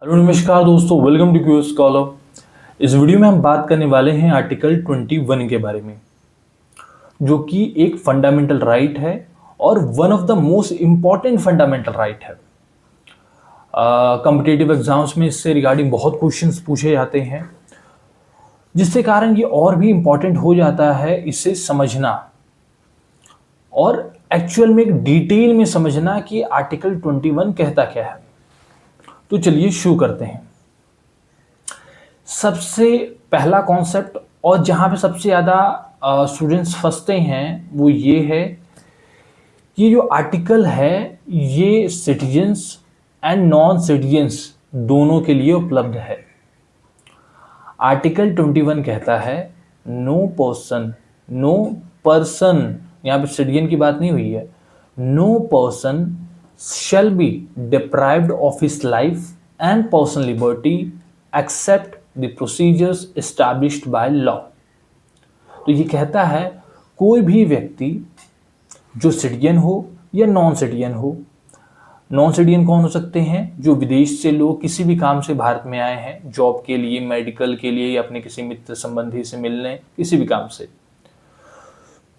Hello नमस्कार दोस्तों, welcome to QS scholar. इस वीडियो में हम बात करने वाले हैं आर्टिकल 21 के बारे में, जो कि एक फंडामेंटल राइट है और one of the most important fundamental right है। कॉम्पिटिटिव एग्जाम्स में इससे रिगार्डिंग बहुत क्वेश्चंस पूछे जाते हैं, जिससे कारण ये और भी इम्पॉर्टेंट हो जाता है इसे समझना और एक्चुअल में एक डिटेल में समझना कि आर्टिकल 21 कहता क्या है। तो चलिए शुरू करते हैं। सबसे पहला कॉन्सेप्ट और जहाँ पे सबसे ज़्यादा स्टूडेंट्स फंसते हैं वो ये है कि जो आर्टिकल है ये सिटीजन्स एंड नॉन सिटीजन्स दोनों के लिए उपलब्ध है। आर्टिकल 21 कहता है नो पर्सन, यहाँ पे सिटीजन की बात नहीं हुई है, no person shall be deprived of his life and personal liberty except the procedures established by law। तो ये कहता है कोई भी व्यक्ति जो सिटीजन हो या नॉन सिटीजन हो। नॉन सिटीजन कौन हो सकते हैं? जो विदेश से लोग किसी भी काम से भारत में आए हैं, जॉब के लिए, मेडिकल के लिए या अपने किसी मित्र संबंधी से मिलने, किसी भी काम से।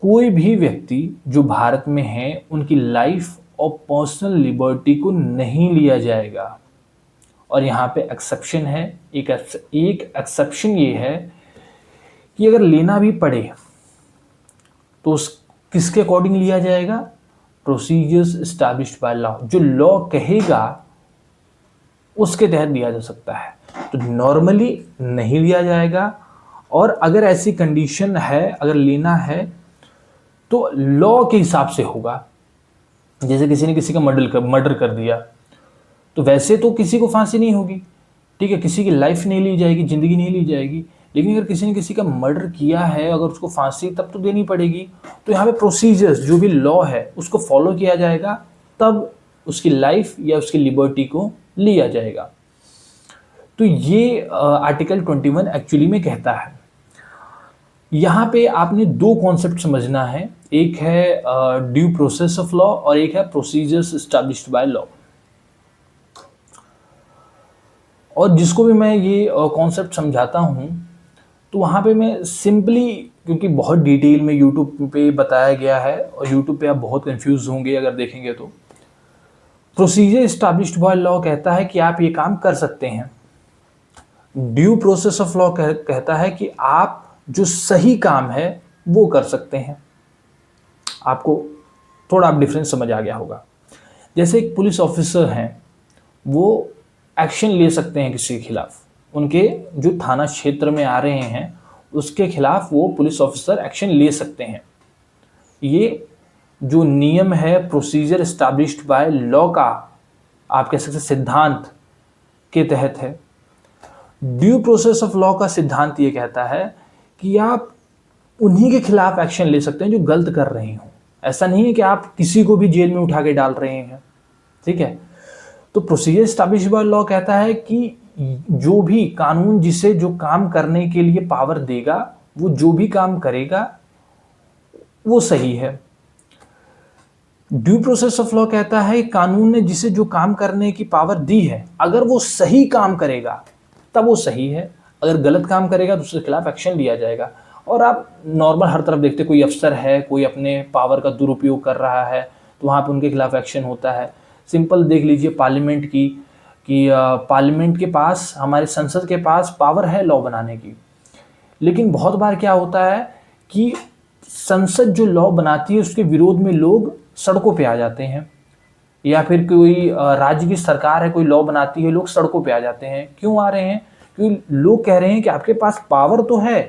कोई भी व्यक्ति जो भारत में है उनकी लाइफ और पर्सनल लिबर्टी को नहीं लिया जाएगा। और यहाँ पे एक्सेप्शन है, एक एक्सेप्शन ये है कि अगर लेना भी पड़े तो किसके अकॉर्डिंग लिया जाएगा? Procedures established by law. जो लॉ कहेगा उसके तहत लिया जा सकता है। तो नॉर्मली नहीं लिया जाएगा, और अगर ऐसी कंडीशन है, अगर लेना है तो लॉ के हिसाब से होगा। जैसे किसी ने किसी का मर्डर कर दिया तो वैसे तो किसी को फांसी नहीं होगी, ठीक है, किसी की लाइफ नहीं ली जाएगी, ज़िंदगी नहीं ली जाएगी। लेकिन अगर किसी ने किसी का मर्डर किया है, अगर उसको फांसी तब तो देनी पड़ेगी। तो यहाँ पे प्रोसीजर्स जो भी लॉ है उसको फॉलो किया जाएगा, तब उसकी लाइफ या उसकी लिबर्टी को लिया जाएगा। तो ये आर्टिकल 21 एक्चुअली में कहता है। यहाँ पे आपने दो कॉन्सेप्ट समझना है, एक है ड्यू प्रोसेस ऑफ लॉ और एक है प्रोसीजर्स एस्टैब्लिश्ड बाय लॉ। और जिसको भी मैं ये कॉन्सेप्ट समझाता हूँ तो वहाँ पे मैं सिंपली, क्योंकि बहुत डिटेल में यूट्यूब पे बताया गया है और यूट्यूब पे आप बहुत कंफ्यूज होंगे अगर देखेंगे तो। प्रोसीजर एस्टैब्लिश्ड बाय लॉ कहता है कि आप ये काम कर सकते हैं। ड्यू प्रोसेस ऑफ लॉ कहता है कि आप जो सही काम है वो कर सकते हैं। आपको थोड़ा आप डिफरेंस समझ आ गया होगा। जैसे एक पुलिस ऑफिसर हैं, वो एक्शन ले सकते हैं किसी के खिलाफ, उनके जो थाना क्षेत्र में आ रहे हैं उसके खिलाफ वो पुलिस ऑफिसर एक्शन ले सकते हैं। ये जो नियम है प्रोसीजर एस्टैब्लिश्ड बाय लॉ का, आप कह सकते सिद्धांत के तहत है। ड्यू प्रोसेस ऑफ लॉ का सिद्धांत ये कहता है कि आप उन्हीं के खिलाफ एक्शन ले सकते हैं जो गलत कर रहे हो। ऐसा नहीं है कि आप किसी को भी जेल में उठा के डाल रहे हैं, ठीक है। तो प्रोसीजर एस्टैब्लिश्ड बाय लॉ कहता है कि जो भी कानून जिसे जो काम करने के लिए पावर देगा, वो जो भी काम करेगा वो सही है। ड्यू प्रोसेस ऑफ लॉ कहता है कानून ने जिसे जो काम करने की पावर दी है, अगर वो सही काम करेगा तब वो सही है, अगर गलत काम करेगा तो उसके खिलाफ एक्शन लिया जाएगा। और आप नॉर्मल हर तरफ देखते, कोई अफसर है, कोई अपने पावर का दुरुपयोग कर रहा है तो वहाँ पे उनके खिलाफ एक्शन होता है। सिंपल देख लीजिए पार्लियामेंट की, कि पार्लियामेंट के पास, हमारे संसद के पास पावर है लॉ बनाने की। लेकिन बहुत बार क्या होता है कि संसद जो लॉ बनाती है उसके विरोध में लोग सड़कों पे आ जाते हैं, या फिर कोई राज्य की सरकार है, कोई लॉ बनाती है, लोग सड़कों पे आ जाते हैं। क्यों आ रहे हैं? क्योंकि लोग कह रहे हैं कि आपके पास पावर तो है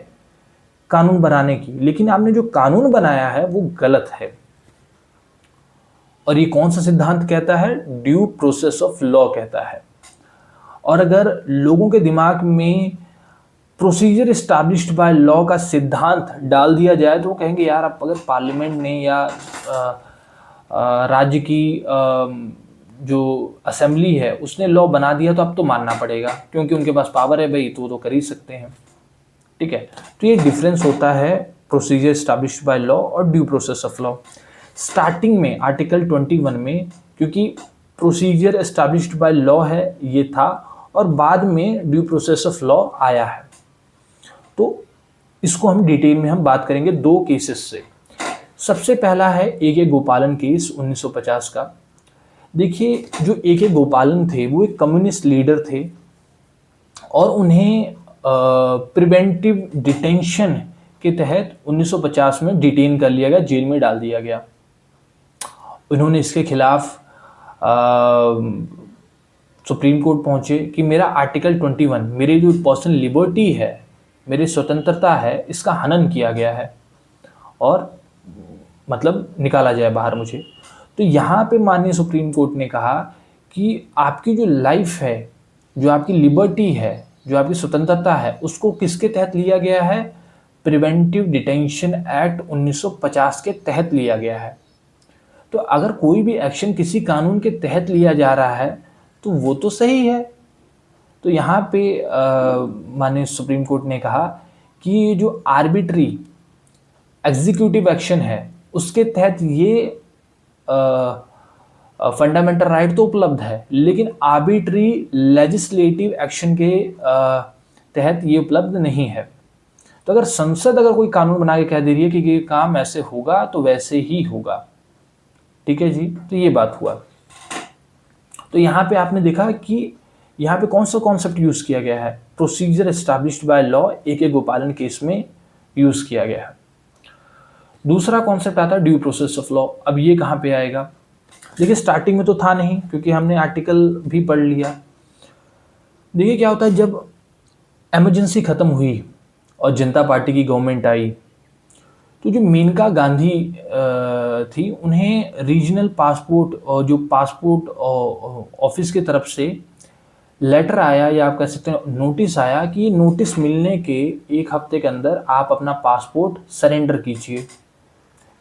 कानून बनाने की, लेकिन आपने जो कानून बनाया है वो गलत है। और ये कौन सा सिद्धांत कहता है? ड्यू प्रोसेस ऑफ लॉ कहता है। और अगर लोगों के दिमाग में प्रोसीजर एस्टैब्लिश्ड बाय लॉ का सिद्धांत डाल दिया जाए तो वो कहेंगे यार, अब अगर पार्लियामेंट ने या राज्य की जो असेंबली है उसने लॉ बना दिया तो अब तो मानना पड़ेगा, क्योंकि उनके पास पावर है भाई, तो वो तो कर ही सकते हैं, ठीक है। तो ये डिफरेंस होता है प्रोसीजर एस्टैब्लिश्ड बाय लॉ और due process of law. Starting में आर्टिकल 21 में, क्योंकि प्रोसीजर एस्टैब्लिश्ड बाय लॉ है ये था, और बाद में ड्यू प्रोसेस ऑफ लॉ आया है। तो इसको हम डिटेल में हम बात करेंगे दो केसेस से। सबसे पहला है ए गोपालन केस 1950 का। देखिए, जो ए गोपालन थे वो एक कम्युनिस्ट लीडर थे और उन्हें प्रिवेंटिव डिटेंशन के तहत 1950 में डिटेन कर लिया गया, जेल में डाल दिया गया। उन्होंने इसके खिलाफ सुप्रीम कोर्ट पहुंचे कि मेरा आर्टिकल 21, मेरी जो पर्सनल लिबर्टी है, मेरी स्वतंत्रता है, इसका हनन किया गया है और मतलब निकाला जाए बाहर मुझे। तो यहाँ पे माननीय सुप्रीम कोर्ट ने कहा कि आपकी जो लाइफ है, जो आपकी लिबर्टी है, जो आपकी स्वतंत्रता है, उसको किसके तहत लिया गया है? प्रिवेंटिव डिटेंशन एक्ट 1950 के तहत लिया गया है। तो अगर कोई भी एक्शन किसी कानून के तहत लिया जा रहा है तो वो तो सही है। तो यहाँ पे माननीय सुप्रीम कोर्ट ने कहा कि जो आर्बिट्री एग्जीक्यूटिव एक्शन है उसके तहत ये फंडामेंटल राइट तो उपलब्ध है, लेकिन आर्बिट्री लेजिस्लेटिव एक्शन के तहत ये उपलब्ध नहीं है। तो अगर संसद अगर कोई कानून बना के कह दे रही है कि ये काम ऐसे होगा तो वैसे ही होगा, ठीक है जी। तो ये बात हुआ। तो यहाँ पे आपने देखा कि यहाँ पे कौन सा कॉन्सेप्ट यूज किया गया है? Procedure established by law A गोपालन केस में यूज किया गया है। दूसरा कॉन्सेप्ट आता है ड्यू प्रोसेस ऑफ लॉ। अब ये कहाँ पे आएगा? देखिए, स्टार्टिंग में तो था नहीं क्योंकि हमने आर्टिकल भी पढ़ लिया। देखिए क्या होता है, जब इमरजेंसी खत्म हुई और जनता पार्टी की गवर्नमेंट आई तो जो मेनका गांधी थी, उन्हें रीजनल पासपोर्ट और जो पासपोर्ट ऑफिस की तरफ से लेटर आया या आप कह सकते हैं नोटिस आया कि नोटिस मिलने के एक हफ्ते के अंदर आप अपना पासपोर्ट सरेंडर कीजिए।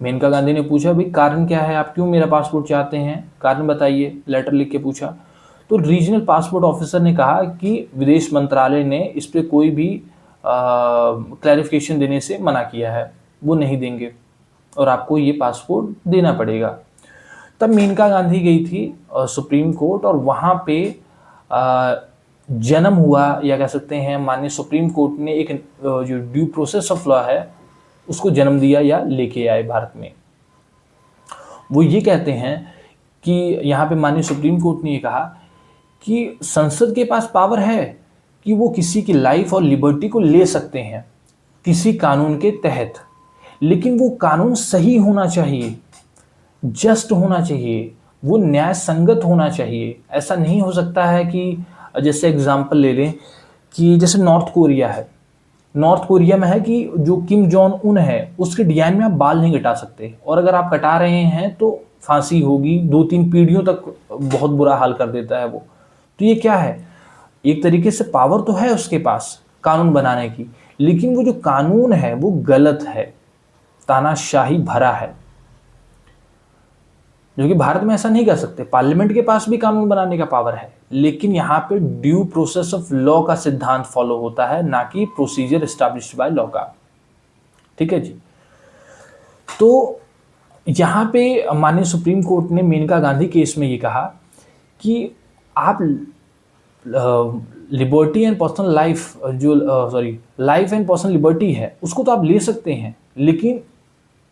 मेनका गांधी ने पूछा, भाई कारण क्या है, आप क्यों मेरा पासपोर्ट चाहते हैं, कारण बताइए, लेटर लिख के पूछा। तो रीजनल पासपोर्ट ऑफिसर ने कहा कि विदेश मंत्रालय ने इस पर कोई भी क्लैरिफिकेशन देने से मना किया है, वो नहीं देंगे और आपको ये पासपोर्ट देना पड़ेगा। तब मेनका गांधी गई थी सुप्रीम कोर्ट और वहाँ पे जन्म हुआ या कह सकते हैं माननीय सुप्रीम कोर्ट ने एक जो ड्यू प्रोसेस ऑफ लॉ है उसको जन्म दिया या लेके आए भारत में। वो ये कहते हैं कि यहाँ पे माननीय सुप्रीम कोर्ट ने ये कहा कि संसद के पास पावर है कि वो किसी की लाइफ और लिबर्टी को ले सकते हैं किसी कानून के तहत, लेकिन वो कानून सही होना चाहिए, जस्ट होना चाहिए, वो न्याय संगत होना चाहिए। ऐसा नहीं हो सकता है कि जैसे एग्जांपल ले लें कि जैसे नॉर्थ कोरिया है, नॉर्थ कोरिया में है कि जो किम जोंग उन है उसके डिजाइन में आप बाल नहीं कटा सकते और अगर आप कटा रहे हैं तो फांसी होगी, 2-3 पीढ़ियों तक बहुत बुरा हाल कर देता है वो। तो ये क्या है, एक तरीके से पावर तो है उसके पास कानून बनाने की, लेकिन वो जो कानून है वो गलत है, तानाशाही भरा है, जो कि भारत में ऐसा नहीं कर सकते। पार्लियामेंट के पास भी कानून बनाने का पावर है, लेकिन यहाँ पे ड्यू प्रोसेस ऑफ लॉ का सिद्धांत फॉलो होता है, ना कि प्रोसीजर एस्टैब्लिश्ड बाय लॉ का, ठीक है जी। तो यहाँ पे माननीय सुप्रीम कोर्ट ने मेनका गांधी केस में ये कहा कि आप liberty and personal life life and personal liberty है उसको तो आप ले सकते हैं, लेकिन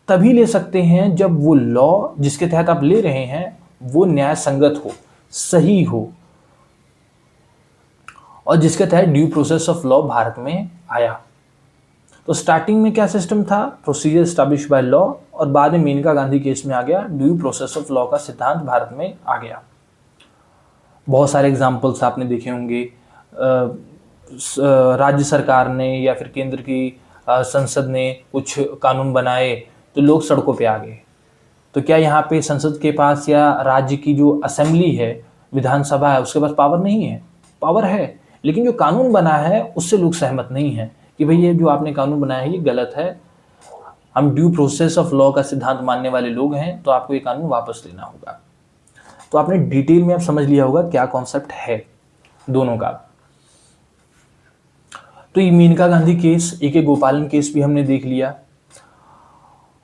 तभी ले सकते हैं जब वो लॉ जिसके तहत आप ले रहे हैं वो न्याय संगत हो, सही हो, और जिसके तहत due process of law Bharat में आया। तो स्टार्टिंग में क्या सिस्टम था? प्रोसीजर एस्टैब्लिश्ड बाय लॉ, और बाद में मेनका गांधी केस में आ गया ड्यू प्रोसेस ऑफ लॉ का सिद्धांत भारत में आ गया। बहुत सारे एग्जाम्पल्स आपने देखे होंगे, राज्य सरकार ने या फिर केंद्र की संसद ने कुछ कानून बनाए तो लोग सड़कों पे आ गए। तो क्या यहाँ पे संसद के पास या राज्य की जो असेंबली है, विधानसभा है, उसके पास पावर नहीं है? पावर है, लेकिन जो कानून बना है उससे लोग सहमत नहीं हैं कि भाई ये जो आपने कानून बनाया है ये गलत है, हम ड्यू प्रोसेस ऑफ लॉ का सिद्धांत मानने वाले लोग हैं, तो आपको ये कानून वापस लेना होगा। तो आपने डिटेल में आप समझ लिया होगा क्या कॉन्सेप्ट है दोनों का। तो ये मेनका गांधी केस, ए गोपालन केस भी हमने देख लिया।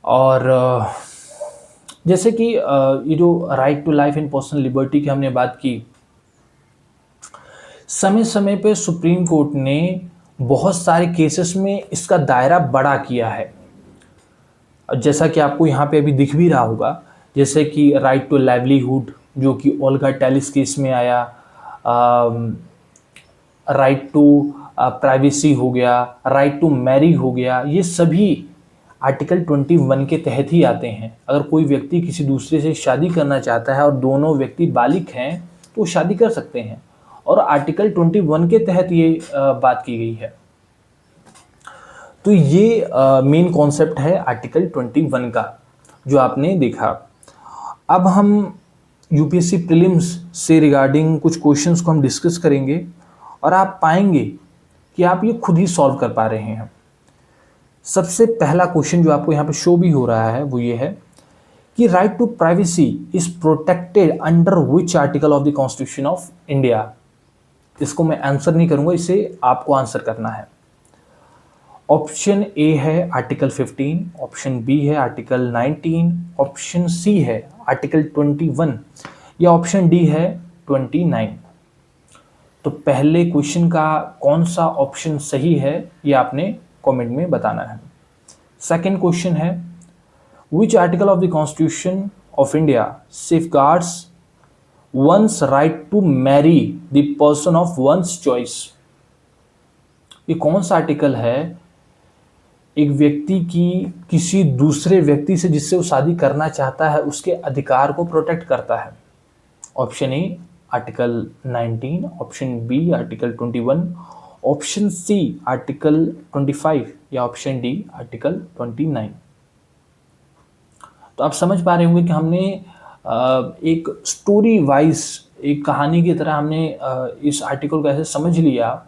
और जैसे कि ये जो right to life and personal liberty की हमने बात की, समय समय पे सुप्रीम कोर्ट ने बहुत सारे केसेस में इसका दायरा बड़ा किया है, जैसा कि आपको यहाँ पे अभी दिख भी रहा होगा, जैसे कि राइट टू लाइवलीहुड जो कि ओल्गा टेलिस केस में आया, राइट टू प्राइवेसी हो गया, राइट टू मैरी हो गया, ये सभी आर्टिकल 21 के तहत ही आते हैं। अगर कोई व्यक्ति किसी दूसरे से शादी करना चाहता है और दोनों व्यक्ति बालिग हैं तो शादी कर सकते हैं, और आर्टिकल 21 के तहत ये बात की गई है। तो ये मेन कॉन्सेप्ट है आर्टिकल 21 का जो आपने देखा। अब हम यूपीएससी प्रीलिम्स से रिगार्डिंग कुछ क्वेश्चंस को हम डिस्कस करेंगे और आप पाएंगे कि आप ये खुद ही सॉल्व कर पा रहे हैं। सबसे पहला क्वेश्चन जो आपको यहाँ पे शो भी हो रहा है वो ये है कि right to privacy is protected under which article of the constitution of India. इसको मैं आंसर नहीं करूंगा, इसे आपको आंसर करना है। ऑप्शन ए है आर्टिकल 15, ऑप्शन बी है आर्टिकल 19, ऑप्शन सी है आर्टिकल 21 या ऑप्शन डी है 29। तो पहले क्वेश्चन का कौन सा ऑप्शन सही है ये आपने कमेंट में बताना है। सेकंड क्वेश्चन है which article of the constitution of India safeguards one's right to marry the person of one's choice. ये कौन सा आर्टिकल है एक व्यक्ति की किसी दूसरे व्यक्ति से जिससे वो शादी करना चाहता है उसके अधिकार को प्रोटेक्ट करता है। Option A article 19, option B article 21, option C article 25 या ऑप्शन डी आर्टिकल 29। तो आप समझ पा रहे होंगे कि हमने एक स्टोरी वाइज, एक कहानी की तरह हमने इस आर्टिकल को ऐसे समझ लिया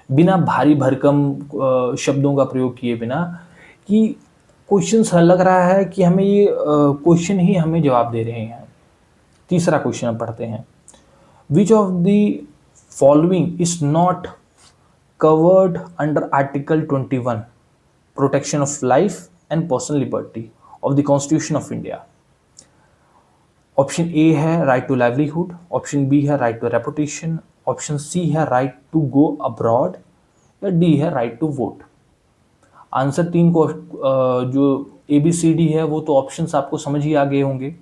बिना भारी भरकम शब्दों का प्रयोग किए बिना, कि क्वेश्चन लग रहा है कि हमें ये क्वेश्चन ही हमें जवाब दे रहे हैं। तीसरा क्वेश्चन हम पढ़ते हैं। Which of the following is not covered under article 21 protection of life and personal liberty of the constitution of India. Option A है right to livelihood, option B है right to reputation, option C है right to go abroad या D है right to vote. Answer तीन को जो ABCD है वो तो ऑप्शंस आपको समझ ही आ गए होंगे।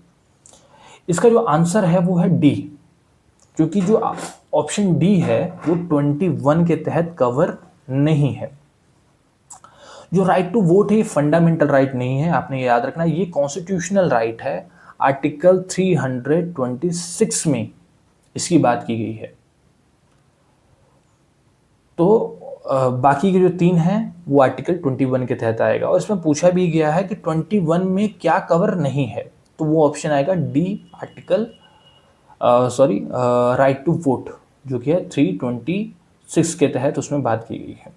इसका जो आंसर है वो है डी, क्योंकि जो ऑप्शन डी है वो 21 के तहत कवर नहीं है। जो राइट टू वोट है ये फंडामेंटल राइट नहीं है, आपने ये याद रखना, ये कॉन्स्टिट्यूशनल राइट है। आर्टिकल 326 में इसकी बात की गई है। तो बाकी के जो तीन हैं वो आर्टिकल 21 के तहत आएगा। और इसमें पूछा भी गया है कि 21 में क्या कवर नहीं है, तो वो ऑप्शन आएगा D article right to vote, जो कि है 326 के तहत उसमें बात की गई है।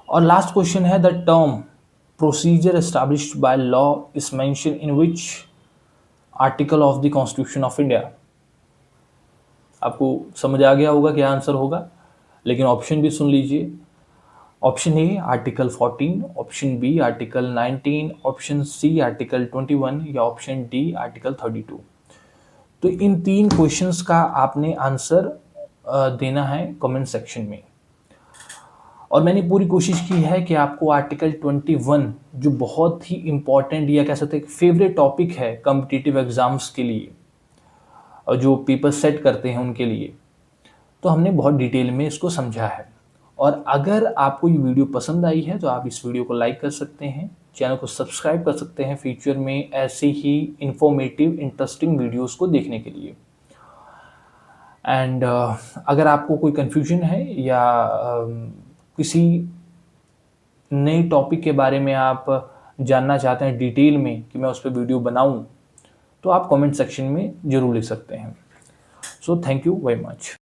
और लास्ट क्वेश्चन है the term procedure established by law is mention in which article of the constitution of India. आपको समझ आ गया होगा क्या आंसर होगा, लेकिन ऑप्शन भी सुन लीजिए। Option A article 14, option B article 19, option C article 21 या ऑप्शन डी आर्टिकल 32। तो इन तीन क्वेश्चंस का आपने आंसर देना है कमेंट सेक्शन में। और मैंने पूरी कोशिश की है कि आपको आर्टिकल 21 जो बहुत ही इम्पॉर्टेंट या कह सकते हैं फेवरेट टॉपिक है कॉम्पिटिटिव एग्जाम्स के लिए और जो पेपर सेट करते हैं उनके लिए, तो हमने बहुत डिटेल में इसको समझा है। और अगर आपको ये वीडियो पसंद आई है तो आप इस वीडियो को लाइक कर सकते हैं, चैनल को सब्सक्राइब कर सकते हैं फ्यूचर में ऐसे ही इंफॉर्मेटिव इंटरेस्टिंग वीडियोस को देखने के लिए। एंड अगर आपको कोई कन्फ्यूजन है या किसी नए टॉपिक के बारे में आप जानना चाहते हैं डिटेल में कि मैं उस पर वीडियो बनाऊं, तो आप कमेंट सेक्शन में ज़रूर लिख सकते हैं। So thank you very much.